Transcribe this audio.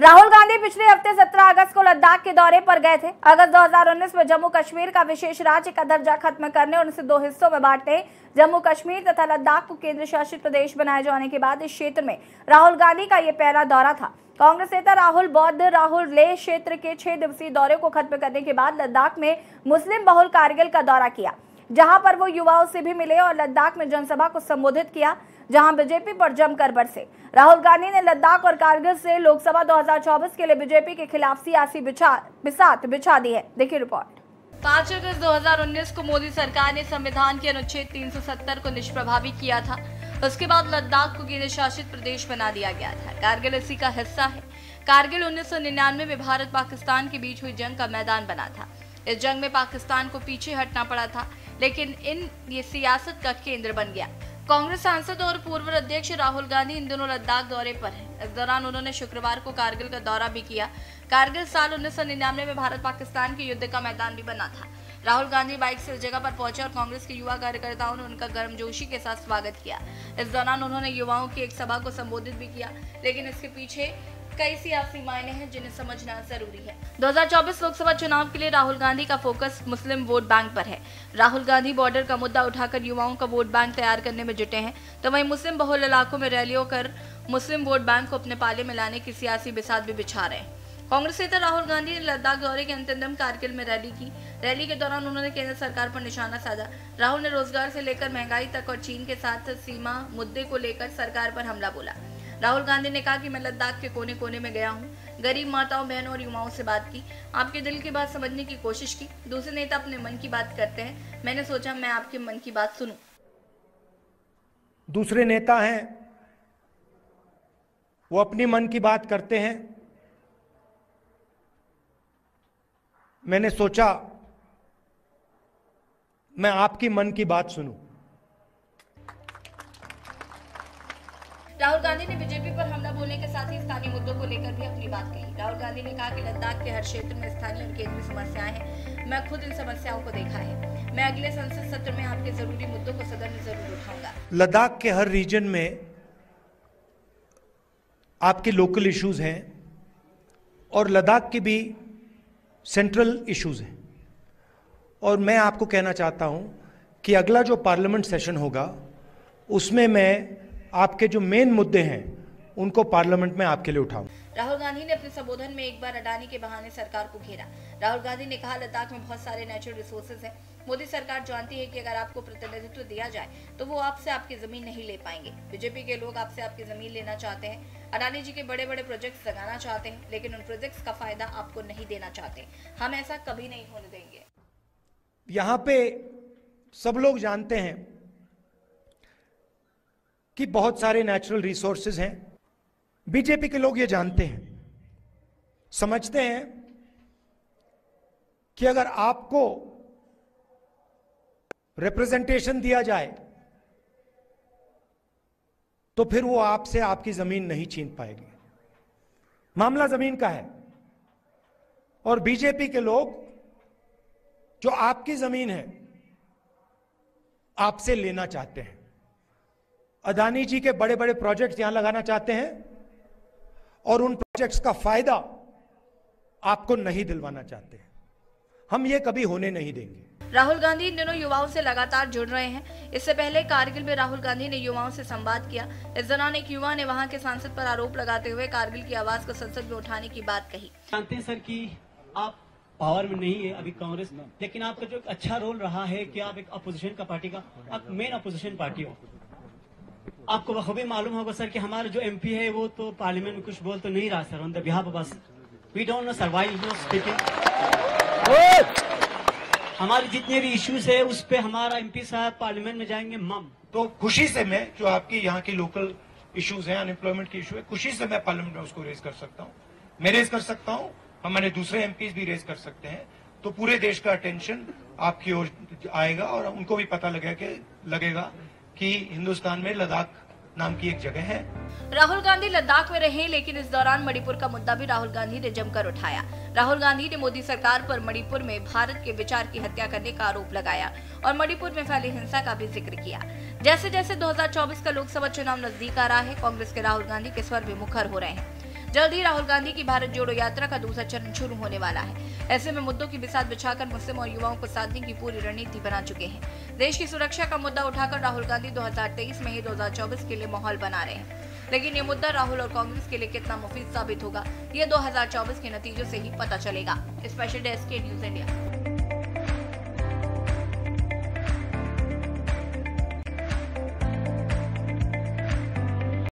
राहुल गांधी पिछले हफ्ते 17 अगस्त को लद्दाख के दौरे पर गए थे। अगस्त 2019 में जम्मू कश्मीर का विशेष राज्य का दर्जा खत्म करने और उसे 2 हिस्सों में बांटने, जम्मू कश्मीर तथा लद्दाख को केंद्र शासित प्रदेश बनाए जाने के बाद इस क्षेत्र में राहुल गांधी का ये पहला दौरा था। कांग्रेस नेता राहुल लेह क्षेत्र के 6 दिवसीय दौरे को खत्म करने के बाद लद्दाख में मुस्लिम बहुल कारगिल का दौरा किया, जहां पर वो युवाओं से भी मिले और लद्दाख में जनसभा को संबोधित किया, जहां बीजेपी पर जमकर बरसे। राहुल गांधी ने लद्दाख और कारगिल से लोकसभा 2024 के लिए बीजेपी के खिलाफ सियासी बिसात बिछा दी है। देखिए रिपोर्ट। 5 अगस्त 2019 को मोदी सरकार ने संविधान के अनुच्छेद 370 को निष्प्रभावी किया था। उसके बाद लद्दाख को केंद्र शासित प्रदेश बना दिया गया था। कारगिल इसी का हिस्सा है। कारगिल 1999 में भारत पाकिस्तान के बीच हुई जंग का मैदान बना था। इस जंग में पाकिस्तान को पीछे हटना पड़ा था, लेकिन ये सियासत का केंद्र बन गया। कांग्रेस सांसद और पूर्व अध्यक्ष राहुल गांधी इन दिनों लद्दाख दौरे पर हैं। इस दौरान उन्होंने शुक्रवार को कारगिल का दौरा भी किया। कारगिल साल 1999 में भारत पाकिस्तान के युद्ध का मैदान भी बना था। राहुल गांधी बाइक से इस जगह पर पहुंचे और कांग्रेस के युवा कार्यकर्ताओं ने उनका गर्मजोशी के साथ स्वागत किया। इस दौरान उन्होंने युवाओं की एक सभा को संबोधित भी किया, लेकिन इसके पीछे कई सियासी मायने हैं जिन्हें समझना जरूरी है। 2024 लोकसभा चुनाव के लिए राहुल गांधी का फोकस मुस्लिम वोट बैंक पर है। राहुल गांधी बॉर्डर का मुद्दा उठाकर युवाओं का वोट बैंक तैयार करने में जुटे हैं, तो वहीं मुस्लिम बहुल इलाकों में रैलियों कर मुस्लिम वोट बैंक को अपने पाले में लाने की सियासी बिसात भी बिछा रहे हैं। कांग्रेस नेता राहुल गांधी ने लद्दाख दौरे के अंतिम दिन कारगिल में रैली की। रैली के दौरान उन्होंने केंद्र सरकार पर निशाना साधा। राहुल ने रोजगार से लेकर महंगाई तक और चीन के साथ सीमा मुद्दे को लेकर सरकार पर हमला बोला। राहुल गांधी ने कहा कि मैं लद्दाख के कोने कोने में गया हूं, गरीब माताओं, बहनों और युवाओं से बात की, आपके दिल की बात समझने की कोशिश की। दूसरे नेता अपने मन की बात करते हैं, मैंने सोचा मैं आपके मन की बात सुनूं। दूसरे नेता हैं, वो अपनी मन की बात करते हैं, मैंने सोचा मैं आपकी मन की बात सुनूं। राहुल गांधी ने बीजेपी पर हमला बोलने के साथ ही स्थानीय मुद्दों को लेकर भी अपनी बात कही। राहुल गांधी ने कहा कि लद्दाख के हर क्षेत्र में स्थानीय और केंद्रीय समस्याएं हैं। मैं खुद इन समस्याओं को देखा है। मैं अगले संसद सत्र में आपके जरूरी मुद्दों को सदन में जरूर उठाऊंगा। लद्दाख के हर रीजन में आपके लोकल इश्यूज हैं और लद्दाख के भी सेंट्रल इश्यूज हैं, और मैं आपको कहना चाहता हूं कि अगला जो पार्लियामेंट सेशन होगा उसमें मैं आपके जो मेन मुद्दे हैं उनको पार्लियामेंट में आपके लिए उठाऊं। राहुल गांधी ने अपने संबोधन में एक बार अडानी के बहाने सरकार को घेरा। राहुल गांधी ने कहा, लद्दाख में बहुत सारे नेचुरल रिसोर्सेज हैं। मोदी सरकार जानती है कि अगर आपको प्रतिनिधित्व दिया जाए तो वो आपसे आपकी जमीन नहीं ले पाएंगे। बीजेपी के लोग आपसे आपकी जमीन लेना चाहते हैं। अडानी जी के बड़े बड़े प्रोजेक्ट्स लगाना चाहते हैं, लेकिन उन प्रोजेक्ट्स का फायदा आपको नहीं देना चाहते। हम ऐसा कभी नहीं होने देंगे। यहां पे सब लोग जानते हैं कि बहुत सारे नेचुरल रिसोर्सेज हैं। बीजेपी के लोग ये जानते हैं, समझते हैं कि अगर आपको रिप्रेजेंटेशन दिया जाए तो फिर वो आपसे आपकी जमीन नहीं छीन पाएगी। मामला जमीन का है, और बीजेपी के लोग जो आपकी जमीन है आपसे लेना चाहते हैं। अदानी जी के बड़े बड़े प्रोजेक्ट्स यहां लगाना चाहते हैं और उन प्रोजेक्ट्स का फायदा आपको नहीं दिलवाना चाहते हैं। हम ये कभी होने नहीं देंगे। राहुल गांधी इन दिनों युवाओं से लगातार जुड़ रहे हैं। इससे पहले कारगिल में राहुल गांधी ने युवाओं से संवाद किया। इस दौरान एक युवा ने वहां के सांसद पर आरोप लगाते हुए कारगिल की आवाज को संसद में उठाने की बात कही। जानते हैं सर कि आप पावर में नहीं है अभी कांग्रेस, लेकिन आपका जो अच्छा रोल रहा है कि आप एक अपोजिशन का पार्टी का आप मेन अपोजिशन पार्टी हो। आपको बखूबी मालूम होगा सर कि हमारा जो एमपी है वो तो पार्लियामेंट में कुछ बोल तो नहीं रहा sir. On the behalf of us we don't know survive no speaking. हमारे जितने भी इश्यूज है उस पे हमारा एमपी साहब पार्लियामेंट में जाएंगे मम। तो खुशी से मैं जो आपकी यहाँ की लोकल इश्यूज हैं, अनएम्प्लॉयमेंट की इशू है, खुशी से मैं पार्लियामेंट में उसको रेज कर सकता हूँ। मैं रेज कर सकता हूँ, हमारे दूसरे एमपीज भी रेज कर सकते हैं। तो पूरे देश का अटेंशन आपकी ओर आएगा और उनको भी पता लगेगा कि हिंदुस्तान में लद्दाख नाम की एक जगह है। राहुल गांधी लद्दाख में रहे, लेकिन इस दौरान मणिपुर का मुद्दा भी राहुल गांधी ने जमकर उठाया। राहुल गांधी ने मोदी सरकार पर मणिपुर में भारत के विचार की हत्या करने का आरोप लगाया और मणिपुर में फैली हिंसा का भी जिक्र किया। जैसे जैसे 2024 का लोकसभा चुनाव नजदीक आ रहा है, कांग्रेस के राहुल गांधी के स्वर भी मुखर हो रहे हैं। जल्द ही राहुल गांधी की भारत जोड़ो यात्रा का दूसरा चरण शुरू होने वाला है। ऐसे में मुद्दों की बिसात बिछाकर मुस्लिम और युवाओं को साधने की पूरी रणनीति बना चुके हैं। देश की सुरक्षा का मुद्दा उठाकर राहुल गांधी 2023 में ही 2024 के लिए माहौल बना रहे हैं। लेकिन ये मुद्दा राहुल और कांग्रेस के लिए कितना मुफीद साबित होगा, ये 2024 के नतीजों से ही पता चलेगा। स्पेशल डेस्क के न्यूज़ इंडिया।